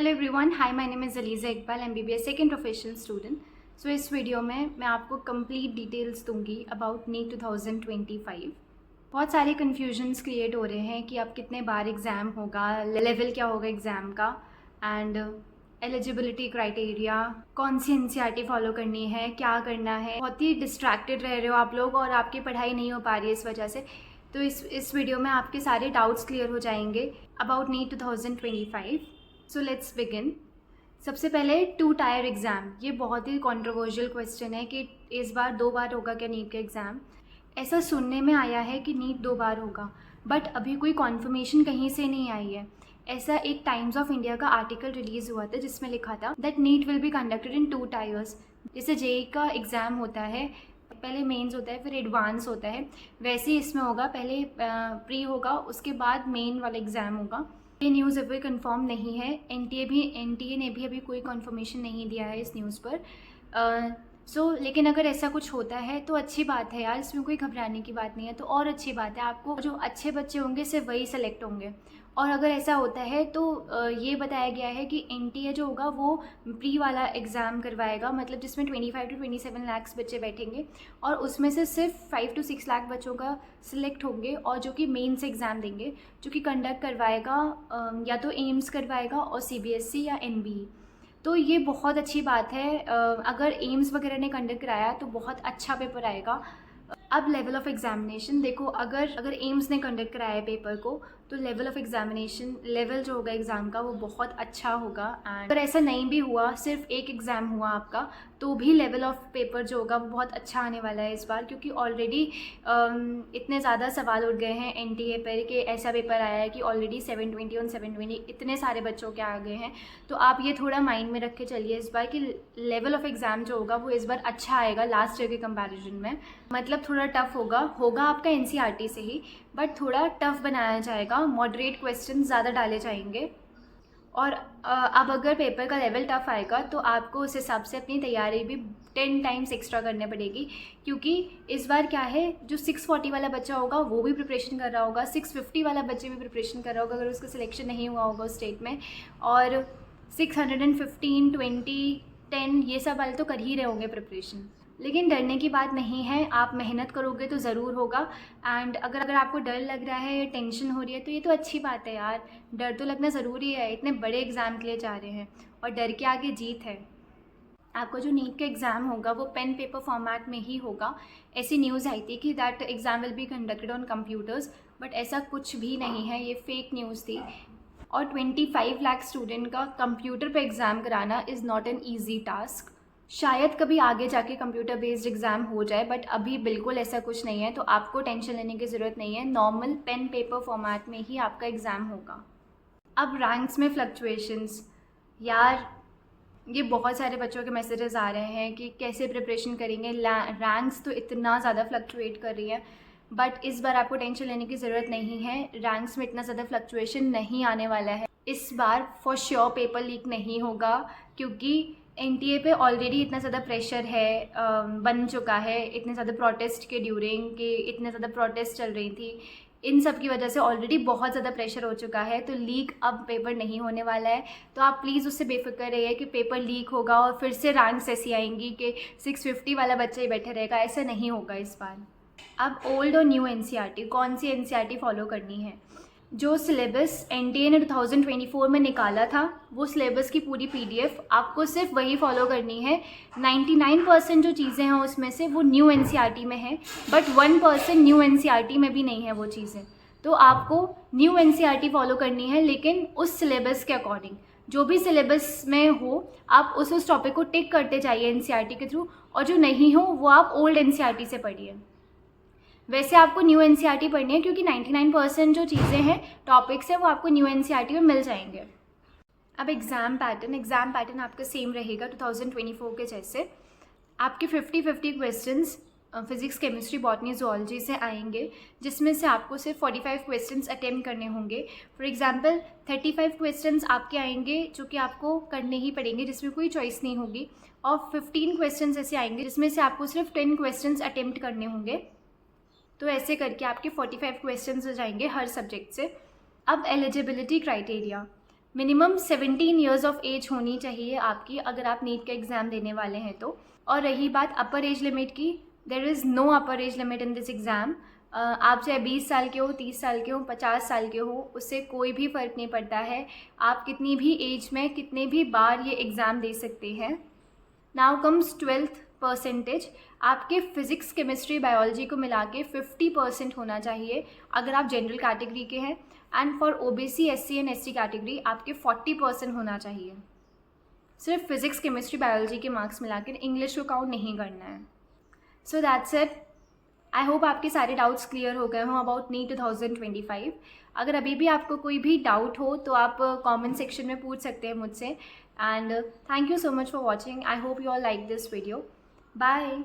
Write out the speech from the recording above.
Hello everyone, hi my name is Aliza Iqbal, MBBS second professional student. So इस video में मैं आपको कंप्लीट डिटेल्स दूंगी अबाउट नीट 2025। बहुत सारे कन्फ्यूजन्स क्रिएट हो रहे हैं कि अब कितने बार एग्ज़ाम होगा, लेवल क्या होगा एग्ज़ाम का, एंड एलिजिबिलिटी क्राइटेरिया, कौन सी NCERT फॉलो करनी है, क्या करना है। बहुत ही डिस्ट्रैक्टेड रह रहे हो आप लोग और आपकी पढ़ाई नहीं हो पा रही है इस वजह से। तो इस वीडियो में आपके सारे डाउट्स क्लियर हो जाएंगे about NEET 2025। So let's begin. सबसे पहले 2 टायर एग्ज़ाम, ये बहुत ही कंट्रोवर्शियल क्वेश्चन है कि इस बार 2 बार होगा क्या नीट का एग्ज़ाम। ऐसा सुनने में आया है कि नीट 2 बार होगा, बट अभी कोई कॉन्फर्मेशन कहीं से नहीं आई है। ऐसा एक टाइम्स ऑफ इंडिया का आर्टिकल रिलीज़ हुआ था जिसमें लिखा था that NEET will be conducted in 2 tiers. जैसे जेई का एग्ज़ाम होता है, पहले मेंस होता है फिर एडवांस होता है, वैसे ही इसमें होगा। पहले प्री होगा, उसके बाद मेन वाला एग्ज़ाम होगा। ये न्यूज़ अभी कंफर्म नहीं है। एनटीए ने भी अभी कोई कंफर्मेशन नहीं दिया है इस न्यूज़ पर। लेकिन अगर ऐसा कुछ होता है तो अच्छी बात है यार, इसमें कोई घबराने की बात नहीं है। तो और अच्छी बात है, आपको जो अच्छे बच्चे होंगे सिर्फ वही सेलेक्ट होंगे। और अगर ऐसा होता है तो ये बताया गया है कि एनटीए जो होगा वो प्री वाला एग्ज़ाम करवाएगा, मतलब जिसमें 25 to 27 लाख बच्चे बैठेंगे और उसमें से सिर्फ 5 to 6 लाख बच्चों का सिलेक्ट होंगे, और जो कि मेंस एग्ज़ाम देंगे, जो कि कंडक्ट करवाएगा या तो एम्स करवाएगा और CBSE या NBE। तो ये बहुत अच्छी बात है। अगर एम्स वगैरह ने कंडक्ट कराया तो बहुत अच्छा पेपर आएगा। अब लेवल ऑफ एग्जामिनेशन देखो, अगर एम्स ने कंडक्ट कराया है पेपर को तो लेवल ऑफ एग्जामिनेशन, लेवल जो होगा एग्ज़ाम का वो बहुत अच्छा होगा। एंड अगर ऐसा नहीं भी हुआ, सिर्फ एक एग्ज़ाम हुआ आपका, तो भी लेवल ऑफ पेपर जो होगा वो बहुत अच्छा आने वाला है इस बार, क्योंकि ऑलरेडी इतने ज़्यादा सवाल उठ गए हैं NTA पर कि ऐसा पेपर आया है कि ऑलरेडी 720 और 720 इतने सारे बच्चों के आ गए हैं। तो आप ये थोड़ा माइंड में रख के चलिए इस बार कि लेवल ऑफ एग्ज़ाम जो होगा वो इस बार अच्छा आएगा लास्ट ईयर के कंपैरिजन में। मतलब थोड़ा टफ होगा आपका NCERT से ही, बट थोड़ा टफ बनाया जाएगा, मॉडरेट क्वेश्चन ज़्यादा डाले जाएंगे। और अब अगर पेपर का लेवल टफ आएगा तो आपको उस हिसाब से अपनी तैयारी भी 10 टाइम्स एक्स्ट्रा करने पड़ेगी, क्योंकि इस बार क्या है, जो 640 वाला बच्चा होगा वो भी प्रिपरेशन कर रहा होगा, 650 वाला बच्चे भी प्रिपरेशन कर रहा होगा अगर उसका सिलेक्शन नहीं हुआ होगा उस स्टेट में, और 615, 20, 10 ये सब वाले तो कर ही रहे होंगे प्रिपरेशन। लेकिन डरने की बात नहीं है, आप मेहनत करोगे तो ज़रूर होगा। एंड अगर आपको डर लग रहा है या टेंशन हो रही है तो ये तो अच्छी बात है यार, डर तो लगना ज़रूरी है, इतने बड़े एग्ज़ाम के लिए जा रहे हैं और डर के आगे जीत है। आपका जो नीट का एग्ज़ाम होगा वो पेन पेपर फॉर्मेट में ही होगा। ऐसी न्यूज़ आई थी कि that exam will be conducted on computers, but ऐसा कुछ भी नहीं है, ये फेक न्यूज़ थी। और 25 लाख स्टूडेंट का कंप्यूटर पे एग्ज़ाम कराना is not an easy task. शायद कभी आगे जाके कंप्यूटर बेस्ड एग्ज़ाम हो जाए, बट अभी बिल्कुल ऐसा कुछ नहीं है, तो आपको टेंशन लेने की ज़रूरत नहीं है। नॉर्मल पेन पेपर फॉर्मेट में ही आपका एग्ज़ाम होगा। अब रैंक्स में फ्लक्चुएशंस, यार ये बहुत सारे बच्चों के मैसेजेस आ रहे हैं कि कैसे प्रिपरेशन करेंगे, रैंक्स तो इतना ज़्यादा फ्लक्चुएट कर रही है। बट इस बार आपको टेंशन लेने की ज़रूरत नहीं है, रैंक्स में इतना ज़्यादा फ्लक्चुएशन नहीं आने वाला है। इस बार फॉर श्योर पेपर लीक नहीं होगा, क्योंकि NTA पे ऑलरेडी इतना ज़्यादा प्रेशर है, बन चुका है, इतने ज़्यादा प्रोटेस्ट के ड्यूरिंग के इतने ज़्यादा प्रोटेस्ट चल रही थी, इन सब की वजह से ऑलरेडी बहुत ज़्यादा प्रेशर हो चुका है। तो लीक अब पेपर नहीं होने वाला है, तो आप प्लीज़ उससे बेफिक्र रहिए कि पेपर लीक होगा और फिर से रैंक्स ऐसी आएंगी कि 650 वाला बच्चा ही बैठे रहेगा, ऐसा नहीं होगा इस बार। अब ओल्ड और न्यू NCERT, कौन सी NCERT फॉलो करनी है? जो सिलेबस NTA ने 2024 में निकाला था वो सिलेबस की पूरी PDF आपको सिर्फ वही फॉलो करनी है। 99% जो चीज़ें हैं उसमें से वो न्यू NCERT में है, बट 1% न्यू NCERT में भी नहीं है वो चीज़ें। तो आपको न्यू NCERT फॉलो करनी है, लेकिन उस सिलेबस के अकॉर्डिंग। जो भी सिलेबस में हो आप उस टॉपिक को टिक करते जाइए NCERT के थ्रू, और जो नहीं हो वो आप ओल्ड NCERT से पढ़िए। वैसे आपको न्यू NCERT पढ़नी है, क्योंकि 99% जो चीज़ें हैं, टॉपिक्स हैं, वो आपको न्यू NCERT में मिल जाएंगे। अब एग्ज़ाम पैटर्न आपका सेम रहेगा 2024 के जैसे। आपके 50-50 questions physics, chemistry, botany, zoology से आएंगे, जिसमें से आपको सिर्फ 45 क्वेश्चंस अटेम्प्ट करने होंगे। फॉर एग्जांपल 35 क्वेश्चंस आपके आएंगे जो कि आपको करने ही पड़ेंगे, जिसमें कोई चॉइस नहीं होगी, और 15 क्वेश्चंस ऐसे आएंगे जिसमें से आपको सिर्फ 10 क्वेश्चंस अटेम्प्ट करने होंगे। तो ऐसे करके आपके 45 क्वेश्चंस हो जाएंगे हर सब्जेक्ट से। अब eligibility criteria, minimum 17 years of age होनी चाहिए आपकी अगर आप नीट का एग्ज़ाम देने वाले हैं तो। और रही बात अपर एज लिमिट की, there is no upper age limit in this exam. आप चाहे 20 साल के हो, 30 साल के हो, 50 साल के हो, उससे कोई भी फ़र्क नहीं पड़ता है। आप कितनी भी एज में कितने भी बार ये एग्ज़ाम दे सकते हैं। Now comes 12th percentage. आपके फिज़िक्स, केमिस्ट्री, बायोलॉजी को मिला के 50% होना चाहिए अगर आप जनरल कैटेगरी के हैं। And for OBC, SC and ST category आपके 40% होना चाहिए। सिर्फ फिज़िक्स, केमिस्ट्री, बायोलॉजी के मार्क्स मिलाकर, इंग्लिश को काउंट नहीं करना है। So that's it. I hope आपके सारे डाउट्स क्लियर हो गए हों अबाउट नीट 2025। अगर अभी भी आपको कोई भी डाउट हो तो आप कमेंट सेक्शन में पूछ सकते हैं मुझसे। And thank you so much for watching. I hope you all like this video. Bye.